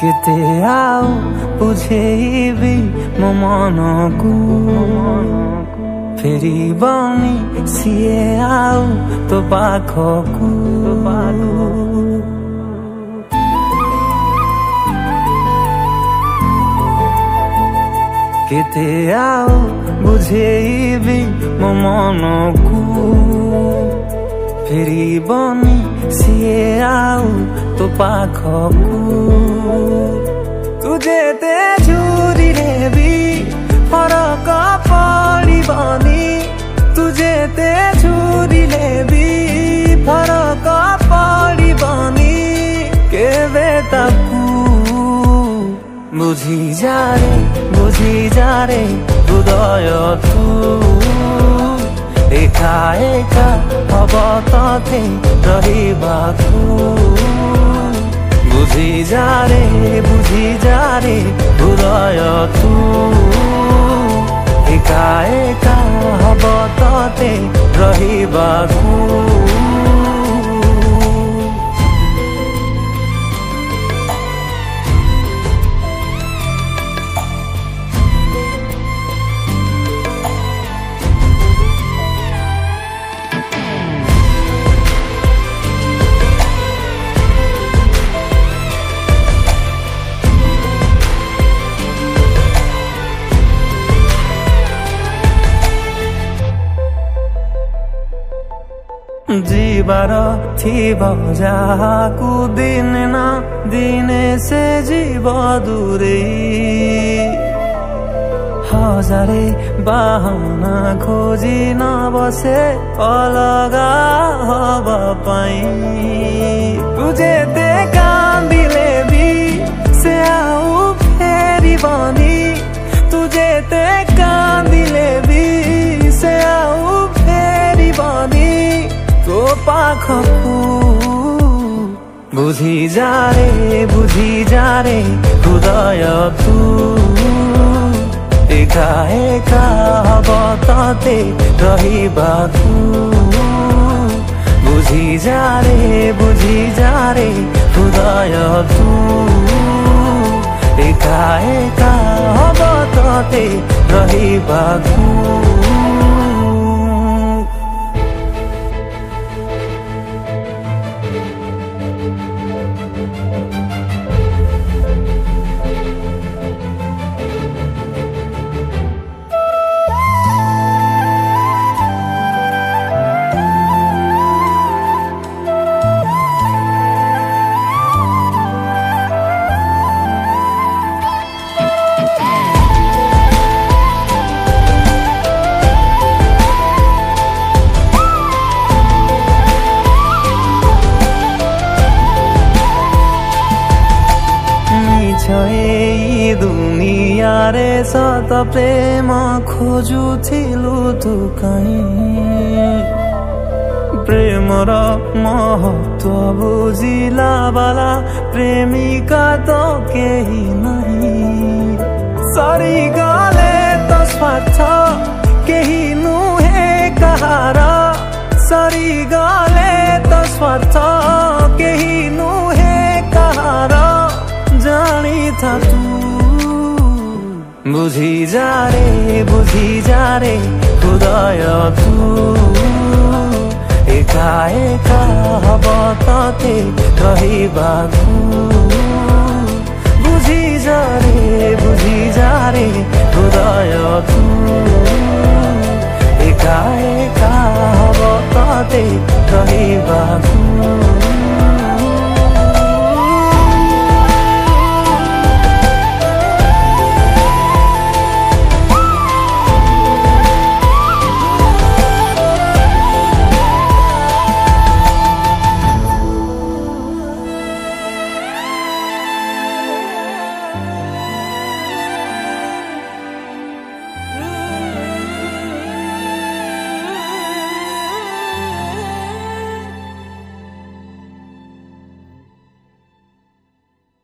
କେତେ ଆଉ ବୁଝେଇବି ମୋ ମନକୁ ଫେରିବନି ସିଏ ଆଉ ତୋ ପାଖକୁ। କେତେ ଆଉ ବୁଝେଇବି ମୋ ମନକୁ ଫେରିବନି ସିଏ ଆଉ ତୋ ପାଖକୁ। ତୁ ଯେତେ ଝୁରିଲେ ବି ଫରକ ପଡ଼ିବନି, ତୁ ଯେତେ ଝୁରିଲେ ବି ଫରକ ପଡ଼ିବନି କେବେ ତାକୁ। ବୁଝିଯାରେ ହୃଦୟ ତୁ ଏକା ଏକା ହବ ତତେ ରହିବାକୁ। ବୁଝିଯାରେ ହୃଦୟ ତୁ ଏକା ଏକା ହବ ତତେ ରହିବାକୁ। ଯିବାର ଥିବ ଯାହାକୁ ଦିନେ ନା ଦିନେ ସେ ଯିବ ଦୂରେଇ। ହଜାରେ ବାହାନା ଖୋଜି ନ ବସେ ଅଲଗା ହବା ପାଇଁ। ତୁ ଯେତେ କାନ୍ଦିଲେ ବି ସେ ଆଉ ଫେରିବନି, ତୁ ଯେତେ କାନ୍ଦିଲେ ବି ସେ ଆଉ ଫେରିବନି ତୋ ପାଖକୁ। ବୁଝିଯାରେ ହୃଦୟ ତୁ ଏକା ଏକା ହବ ତତେ ରହିବାକୁ। ବୁଝିଯାରେ ହୃଦୟ ତୁ ଏକା ଏକା ହବ ତତେ ରହିବାକୁ। ଏଇ ଦୁନିଆରେ ସତ ପ୍ରେମ ଖୋଜୁଥିଲୁ ତୁ କାହିଁ। ପ୍ରେମର ମହତ୍ଵ ବୁଝିଲା ବାଲା ପ୍ରେମିକା ତ କେହି ନାହିଁ। ସରିଗଲେ ତ ସ୍ୱାର୍ଥ କେହି ନୁହେଁ କାହାର, ସରିଗଲେ ତ ସ୍ୱାର୍ଥ କେହି ନୁହେଁ କାହାର ଜାଣିଥା ତୁ। ବୁଝିଯାରେ ହୃଦୟ ତୁ ଏକା ଏକା ହବ ତତେ ରହିବାକୁ। ବୁଝିଯାରେ ହୃଦୟ ତୁ